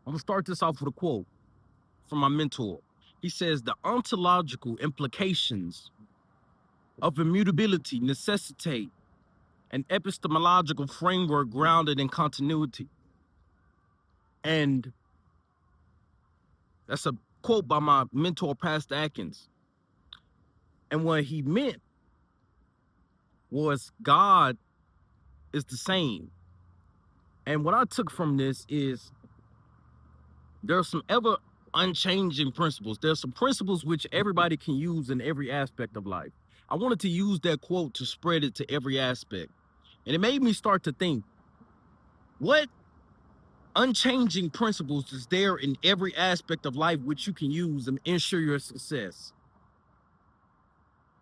I'm going to start this off with a quote from my mentor. He says, the ontological implications of immutability necessitate an epistemological framework grounded in continuity. And that's a quote by my mentor, Pastor Atkins. And what he meant was God is the same. And what I took from this is there are some ever unchanging principles. There's some principles which everybody can use in every aspect of life. I wanted to use that quote to spread it to every aspect. And it made me start to think, what unchanging principles is there in every aspect of life which you can use and ensure your success?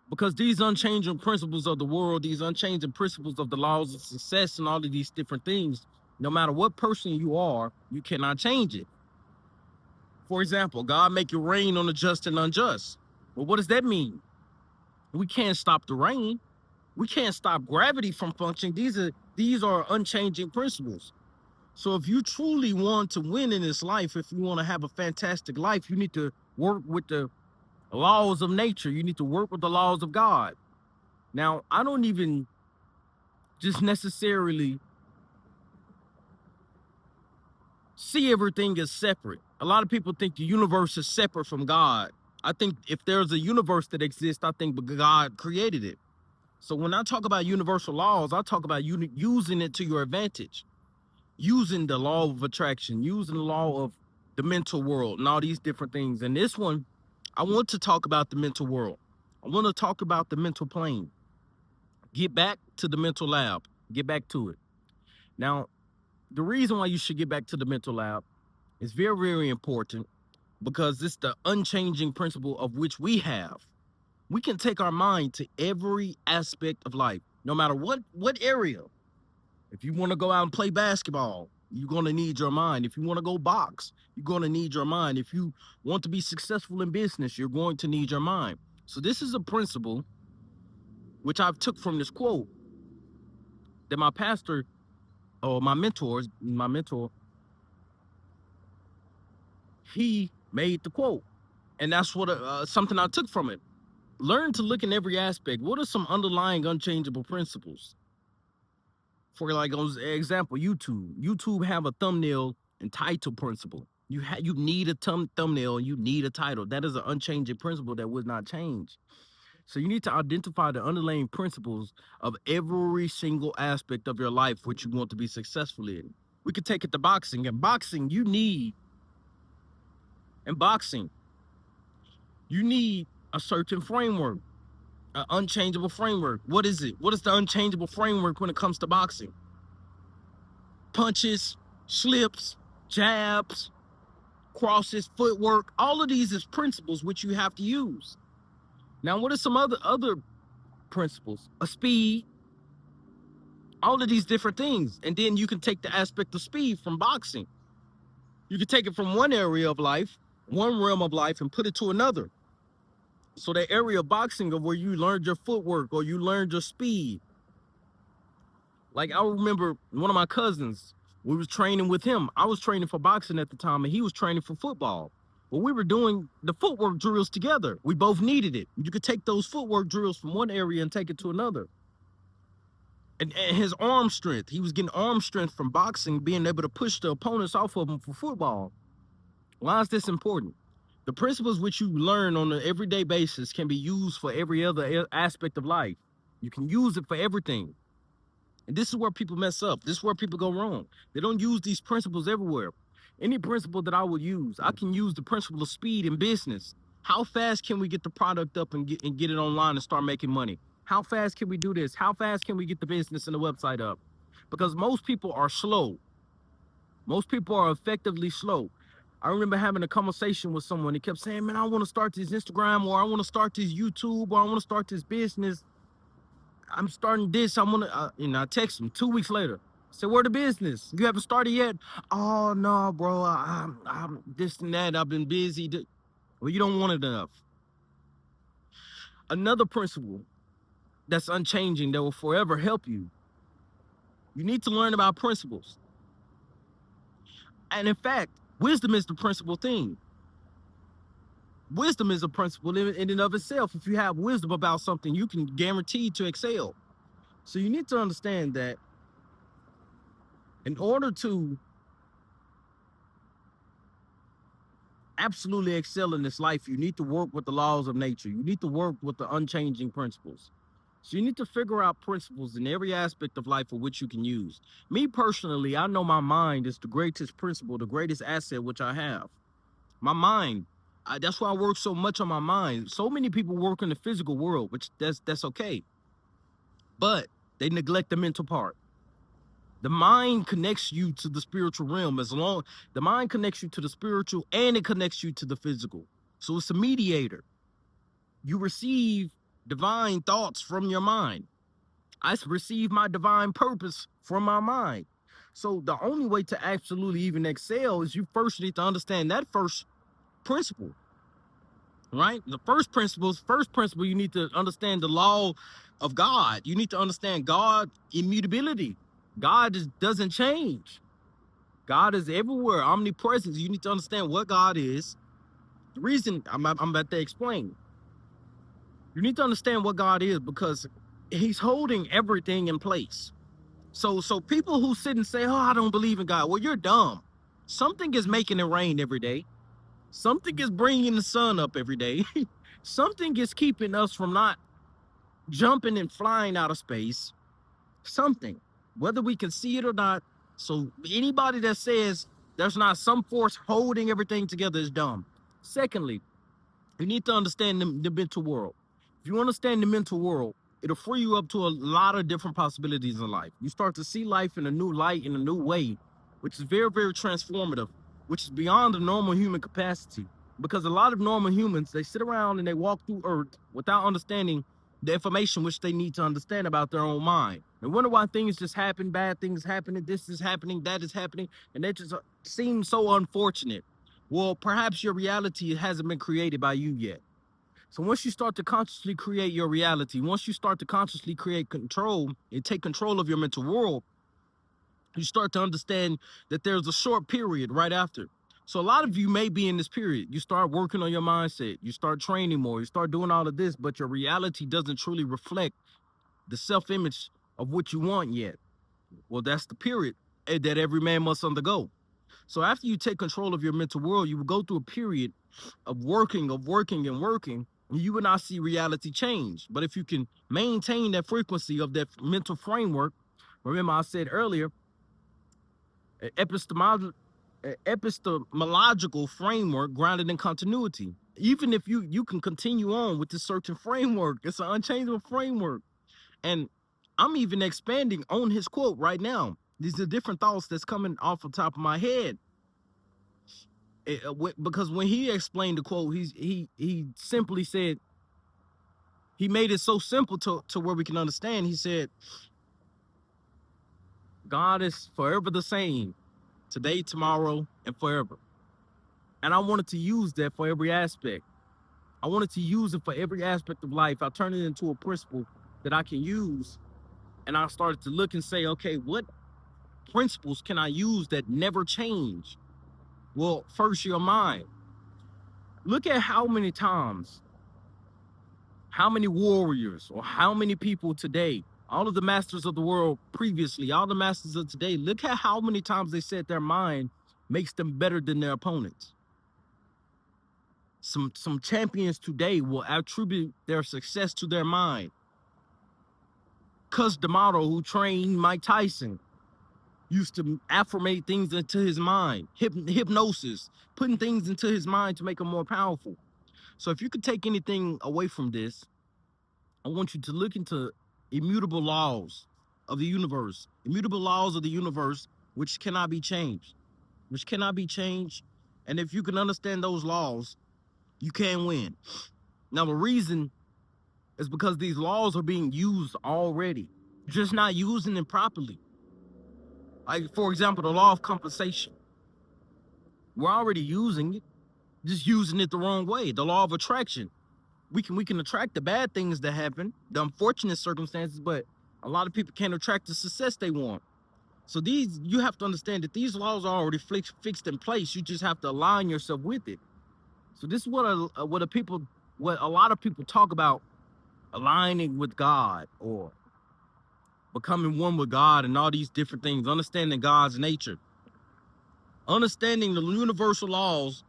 Because these unchanging principles of the world, these unchanging principles of the laws of success and all of these different things, no matter what person you are, you cannot change it. For example, God make it rain on the just and unjust. Well, what does that mean? We can't stop the rain. We can't stop gravity from functioning. These are unchanging principles. So if you truly want to win in this life, if you want to have a fantastic life, you need to work with the laws of nature. You need to work with the laws of God. Now, I don't even just necessarily see everything as separate. A lot of people think the universe is separate from God. I think if there's a universe that exists, I think God created it. So when I talk about universal laws, I talk about using it to your advantage, using the law of attraction, using the law of the mental world and all these different things. And this one, I want to talk about the mental world. I want to talk about the mental plane. Get back to the mental lab. Get back to it. Now, the reason why you should get back to the mental lab is very, very important because it's the unchanging principle of which we have. We can take our mind to every aspect of life, no matter what area. If you want to go out and play basketball, you're going to need your mind. If you want to go box, you're going to need your mind. If you want to be successful in business, you're going to need your mind. So this is a principle which I've took from this quote that my pastor or my mentor, he made the quote. And that's what something I took from it. Learn to look in every aspect. What are some underlying unchangeable principles? For like, on example, YouTube have a thumbnail and title principle. You need a thumbnail and you need a title. That is an unchanging principle that would not change. So you need to identify the underlying principles of every single aspect of your life which you want to be successful in. We could take it to boxing. In boxing, you need a certain framework, an unchangeable framework. What is it? What is the unchangeable framework when it comes to boxing? Punches, slips, jabs, crosses, footwork. All of these is principles which you have to use. Now, what are some other principles? A speed, all of these different things. And then you can take the aspect of speed from boxing. You can take it from one area of life, one realm of life, and put it to another. So that area of boxing of where you learned your footwork or you learned your speed. Like I remember one of my cousins, we was training with him. I was training for boxing at the time and he was training for football. Well, we were doing the footwork drills together. We both needed it. You could take those footwork drills from one area and take it to another. And his arm strength, he was getting arm strength from boxing, being able to push the opponents off of him for football. Why is this important? The principles which you learn on an everyday basis can be used for every other aspect of life. You can use it for everything. And this is where people mess up. This is where people go wrong. They don't use these principles everywhere. Any principle that I would use, I can use the principle of speed in business. How fast can we get the product up and get it online and start making money? How fast can we do this? How fast can we get the business and the website up? Because most people are slow. Most people are effectively slow. I remember having a conversation with someone. He kept saying, man, I want to start this Instagram, or I want to start this YouTube, or I want to start this business. I'm starting this. I want to, I text him 2 weeks later. I said, where the business? You haven't started yet? Oh, no, bro. I'm this and that. I've been busy. Well, you don't want it enough. Another principle that's unchanging that will forever help you. You need to learn about principles. And in fact, Wisdom is the principal thing. Wisdom is a principle in and of itself. If you have wisdom about something, you can guarantee to excel. So you need to understand that in order to absolutely excel in this life, you need to work with the laws of nature. You need to work with the unchanging principles. So you need to figure out principles in every aspect of life for which you can use. Me personally, I know my mind is the greatest principle, the greatest asset which I have. My mind. That's why I work so much on my mind. So many people work in the physical world, which that's okay. But they neglect the mental part. The mind connects you to the spiritual realm. The mind connects you to the spiritual and it connects you to the physical. So it's a mediator. You receive divine thoughts from your mind. I receive my divine purpose from my mind. So the only way to absolutely even excel is you first need to understand that first principle, right? The first principle, you need to understand the law of God. You need to understand God immutability. God doesn't change. God is everywhere, omnipresent. You need to understand what God is. The reason I'm about to explain. You need to understand what God is because he's holding everything in place. So people who sit and say, oh, I don't believe in God. Well, you're dumb. Something is making it rain every day. Something is bringing the sun up every day. Something is keeping us from not jumping and flying out of space. Something, whether we can see it or not. So anybody that says there's not some force holding everything together is dumb. Secondly, you need to understand the mental world. If you understand the mental world, it'll free you up to a lot of different possibilities in life. You start to see life in a new light, in a new way, which is very, very transformative, which is beyond the normal human capacity. Because a lot of normal humans, they sit around and they walk through Earth without understanding the information which they need to understand about their own mind. They wonder why things just happen, bad things happening, this is happening, that is happening, and they just seem so unfortunate. Well, perhaps your reality hasn't been created by you yet. So once you start to consciously create your reality, once you start to consciously create control and take control of your mental world, you start to understand that there's a short period right after. So a lot of you may be in this period. You start working on your mindset. You start training more. You start doing all of this, but your reality doesn't truly reflect the self-image of what you want yet. Well, that's the period that every man must undergo. So after you take control of your mental world, you will go through a period of working, and you will not see reality change. But if you can maintain that frequency of that mental framework, remember I said earlier, epistemological framework grounded in continuity. Even if you can continue on with this certain framework, it's an unchangeable framework. And I'm even expanding on his quote right now. These are different thoughts that's coming off the top of my head. Because when he explained the quote, he simply said, he made it so simple to where we can understand. He said, God is forever the same, today, tomorrow, and forever. And I wanted to use that for every aspect. I wanted to use it for every aspect of life. I turned it into a principle that I can use. And I started to look and say, okay, what principles can I use that never change? Well, first, your mind. Look at how many times, how many warriors, or how many people today, all of the masters of the world previously, all the masters of today, look at how many times they said their mind makes them better than their opponents. Some champions today will attribute their success to their mind. Cus D'Amato, who trained Mike Tyson, used to affirmate things into his mind, hypnosis, putting things into his mind to make him more powerful. So if you could take anything away from this, I want you to look into immutable laws of the universe, which cannot be changed, And if you can understand those laws, you can win. Now, the reason is because these laws are being used already, just not using them properly. Like, for example, the law of compensation. We're already using it, just using it the wrong way. The law of attraction. We can attract the bad things that happen, the unfortunate circumstances, but a lot of people can't attract the success they want. So these, you have to understand that these laws are already fixed in place. You just have to align yourself with it. So this is what a lot of people talk about, aligning with God or becoming one with God and all these different things, understanding God's nature, understanding the universal laws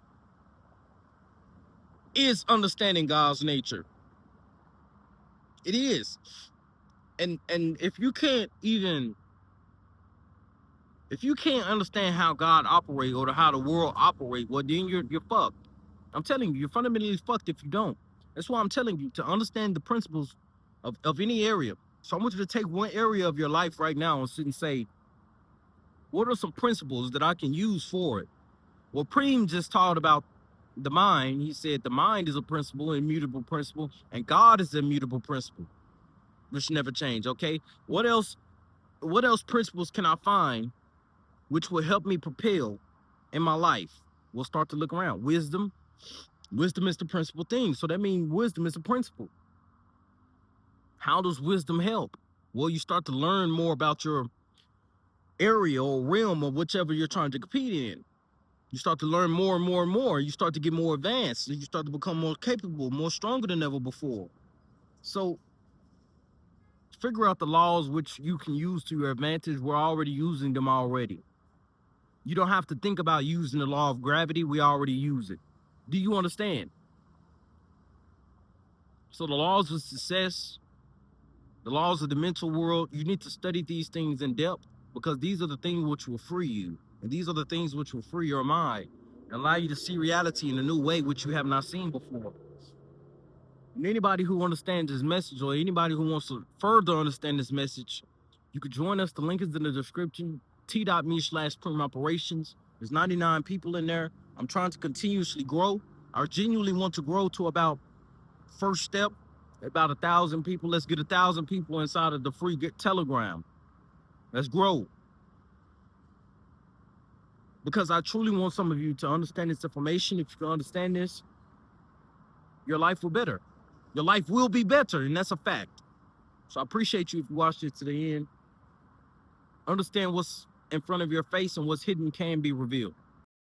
is understanding God's nature. It is. And if you can't understand how God operates or how the world operates, well, then you're fucked. I'm telling you, you're fundamentally fucked if you don't. That's why I'm telling you to understand the principles of any area. So I want you to take one area of your life right now and sit and say, what are some principles that I can use for it? Well, Preme just talked about the mind. He said the mind is a principle, immutable principle, and God is an immutable principle, which never change. Okay. What else principles can I find which will help me propel in my life? We'll start to look around. Wisdom is the principal thing. So that means wisdom is a principle. How does wisdom help? Well, you start to learn more about your area or realm of whichever you're trying to compete in. You start to learn more and more and more. You start to get more advanced. You start to become more capable, more stronger than ever before. So figure out the laws which you can use to your advantage. We're already using them already. You don't have to think about using the law of gravity. We already use it. Do you understand? So the laws of success, the laws of the mental world, you need to study these things in depth, because these are the things which will free you. And these are the things which will free your mind and allow you to see reality in a new way, which you have not seen before. And anybody who understands this message, or anybody who wants to further understand this message, you could join us. The link is in the description, t.me/Preme Operations. There's 99 people in there. I'm trying to continuously grow. I genuinely want to grow to about first step, about 1,000 people. Let's get 1,000 people inside of the free Telegram. Let's grow. Because I truly want some of you to understand this information. If you can understand this, your life will be better. Your life will be better, and that's a fact. So I appreciate you if you watched it to the end. Understand what's in front of your face and what's hidden can be revealed.